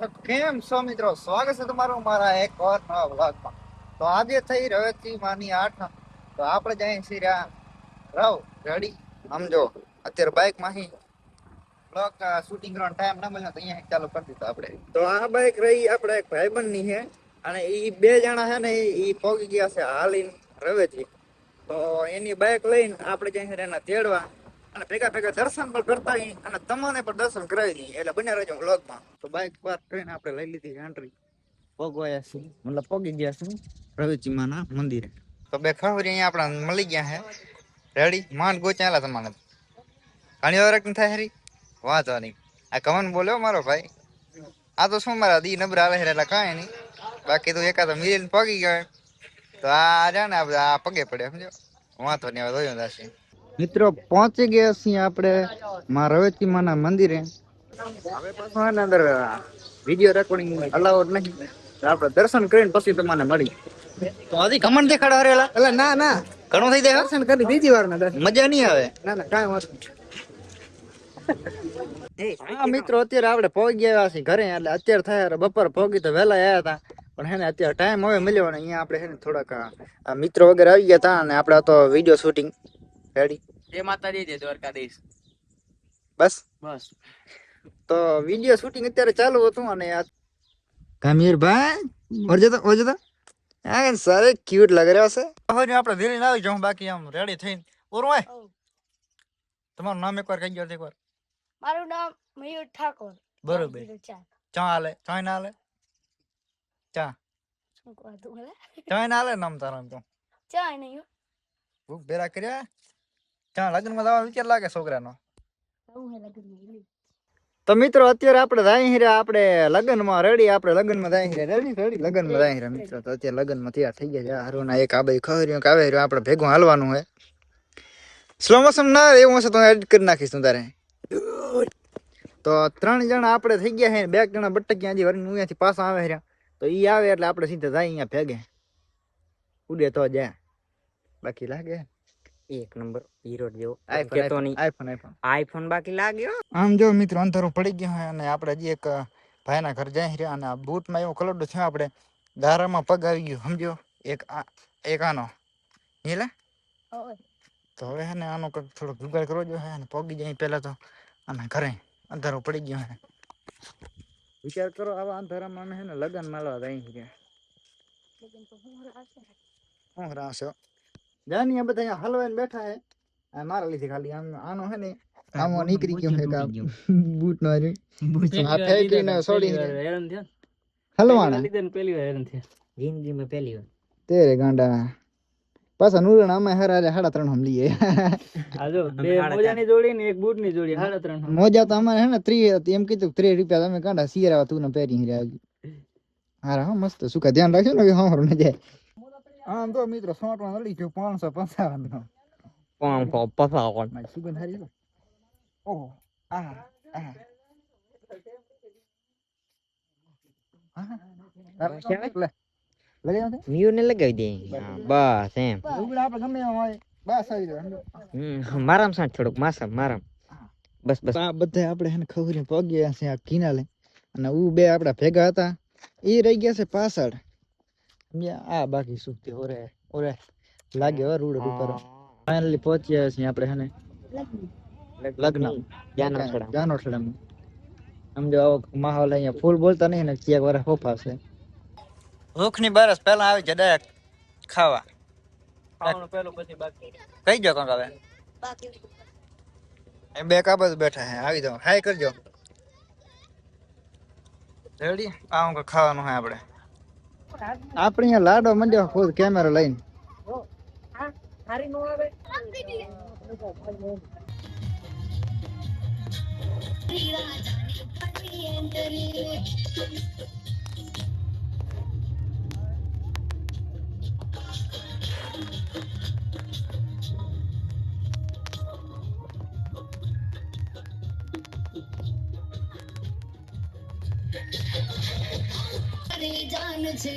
તો કેમ છો મિત્રો, સ્વાગત છે તમારું મારા એક ઓર નવા વ્લોગમાં. તો આજે થઈ રવેચી માની 8. તો આપણે જઈએ છીએ રવ રેડી. સમજો અત્યારે બાઇક માંથી બ્લોગ શૂટિંગ કરવાનો ટાઈમ ના મળ્યો તો અહીંયા ચાલુ કરી દીધો આપણે. તો આ બાઇક રહી આપણે એક ભાઈબંધ ની છે અને એ બે જણા છે ને એ પહોંચી ગયા છે હાલીને રવેચી. તો એની બાઇક લઈને આપણે જઈએ છીએ એના તેડવા અને ભેગા ભેગા દર્શન પણ કરતા આવીએ અને તમને પણ દર્શન કરાવી દઈએ. એટલે બને રહેજો વ્લોગમાં. તો બાઇક પાર્ક કરીને આપણે લઈ લીધી એન્ટ્રી. પોગવાયા છે મતલબ પોગી ગયા છે રવેચીમાના મંદિરે. તો બે ખવરી અહીંયા આપણા મળી ગયા છે રેડી. માંડ ગોચાયેલા તમારે ઘણી વાર થાય હરી વાંધો નહીં. આ કમન બોલ્યો મારો ભાઈ. આ તો શું મારા દી નબરા આવે એટલે કાંઈ નહીં. બાકી તો એકાદ મિલ પગી ગયો તો આ જા ને આ પગે પડે સમજો. વાંધો નહીં હવે જોયું દાસી. મિત્રો પહોંચી ગયા છીએ આપણે માં રવેચીમાના મંદિરે. હવે પાછું અંદર વિડીયો રેકોર્ડિંગ અલાઉડ નહીં. આપણે દર્શન કરીને પછી તમને મળી. તો હજી કમન દેખાડો હરેલા. એટલે ના ના ઘણું થઈ જાય દર્શન કરી બીજી વાર ના મજા નહીં આવે. ના ના કાંઈ વાત હા મિત્રો અત્યારે આપણે પહોંચી ગયા છીએ ઘરે. એટલે અત્યારે થાય બપોર પહોંચી તો વહેલા આવ્યા હતા પણ હે ને અત્યારે ટાઈમ હવે મળ્યો ને અહીંયા આપણે હે ને થોડાક મિત્રો વગેરે આવી ગયા હતા અને આપણે તો વિડીયો શૂટિંગ રેડી. જય માતાજી, જય દ્વારકાધીશ. બસ બસ તો વિડીયો શૂટિંગ અત્યારે ચાલુ હતું અને કામીર ભાઈ ઓજે તો આ સારે ક્યુટ લાગ રહ્યા છે. હવે આપણે દિલ્હી આવી જાઉં બાકી આમ રેડી થઈને ઓરું હોય. તમારું નામ એકવાર કહી ગયો એકવાર. મારું નામ મયુર ઠાકોર. બરોબર. ચા હાલે ચા ના હાલે ચા શું કહું તું મને ચા ના હાલે નામ તારું તો ચા નહીં ભૂખ ભેરા કર્યા. ચા લગ્નમાં જવાનો વિચાર લાગે છોકરાનો. તો મિત્રો અત્યારે આપણે જાય રહ્યા આપણે લગ્નમાં રેડી. આપણે લગ્નમાં જાય રહ્યા રેડી લગ્નમાં જાય રહ્યા મિત્રો. તો અત્યારે લગ્નમાં તૈયાર થઈ ગયા છે. હારું એક આ બાઈ ખવર્યું કાવે રહ્યું આપણે ભેગું હાલવાનું હોય. સ્લો મોશન ના એવું હશે તો એડિટ કરી નાખીશ તું તારે. તો 3 જણા આપણે થઈ ગયા છે. 2 જણા બટકિયા હજી વરીને અહીંયાથી પાછા આવે રહ્યા. તો ઈ આવે એટલે આપણે સીધા જાય અહીંયા ભેગે ઉડે તો જાય. બાકી લાગે એક નંબર હીરો જેવો આઈફોન બાકી લાગ્યો. આમ જો મિત્રો અંધારું પડી ગયું હોય અને આપણે હજી એક ભાઈના ઘર જાય રહ્યા અને આ બૂટમાં એવું કલર છે આપણે દારામાં પગ આવી ગયો સમજો. એક આનો લે તો હવે હે ને આનો થોડોક જુગાડ કરવો જોઈએ અને પગી જાય પહેલા તો અને ઘરે અંધારું પડી ગયું હે. વિચાર કરો આવા અંધારામાં અમે હે ને લગન માલવા જાય છે. હું રાસો જાની બધા અહીંયા હલવાઈને બેઠા હે. આ મારા લીધે ખાલી આનો હે ને આમો નીકળી ગયો હે કા બૂટ નો રે આ ફેંકીને છોડી હેરાન થયા હલવાના લીધે પહેલી વાર હેરાન થયા જિંદગીમાં પહેલી વાર. તેરે ગાંડા પાછા નુરણ અમે હરારે 3.5 હમ લીએ. આજો બે મોજાની જોડી ને એક બૂટ ની જોડી 3.5. મોજા તો અમારે હે ને 30 એમ કીધું 30 રૂપિયા તમે કાંડા સિયરા તું ને પહેરી રહ્યા. હારા હો મસ્ત સુકા ધ્યાન રાખજો ને કે હમરો ન જાય. આમ તો મિત્રો સોટમાં લડી ગયો 555 નો 555 મારી સુગંધ હારી છે. ઓહો આ આ મ્યુ ને લગાવી દે. બસ એમ આપણે ગમે એમ હોય બસ આવી જાય. મારામ સાથ થોડુંક માસમ મારામ બસ બસ. આ બધા આપણે હેને ખવરી પગ્યા છે આ કિનાલે અને ઊ બે આપડા ભેગા હતા એ રહી ગયા છે પાછળ. આ બાકી સુખતી ઓરે લાગે હો રૂડ ઉપર. ફાઇનલી પહોંચ્યા છીએ આપણે હેને લગ્ન જાનોઠડામાં. સમજો આવો માહોલ અહીંયા ફૂલ બોલતા નહીં ને ચેક વાળા ફોફા છે. ભૂખની બરસ પહેલા આવી છે ડાયરેક્ટ ખાવા. પેલું પછી બાકી કઈ જો કંક હવે એ બે કાબજ બેઠા હે. આવી જાવ હાય કરજો રેડી. આવું કે ખાવાનું હે આપણે અહીંયા લાડો મંડ્યો ખુદ કેમેરો લઈને. હારી નો આવે જાન છે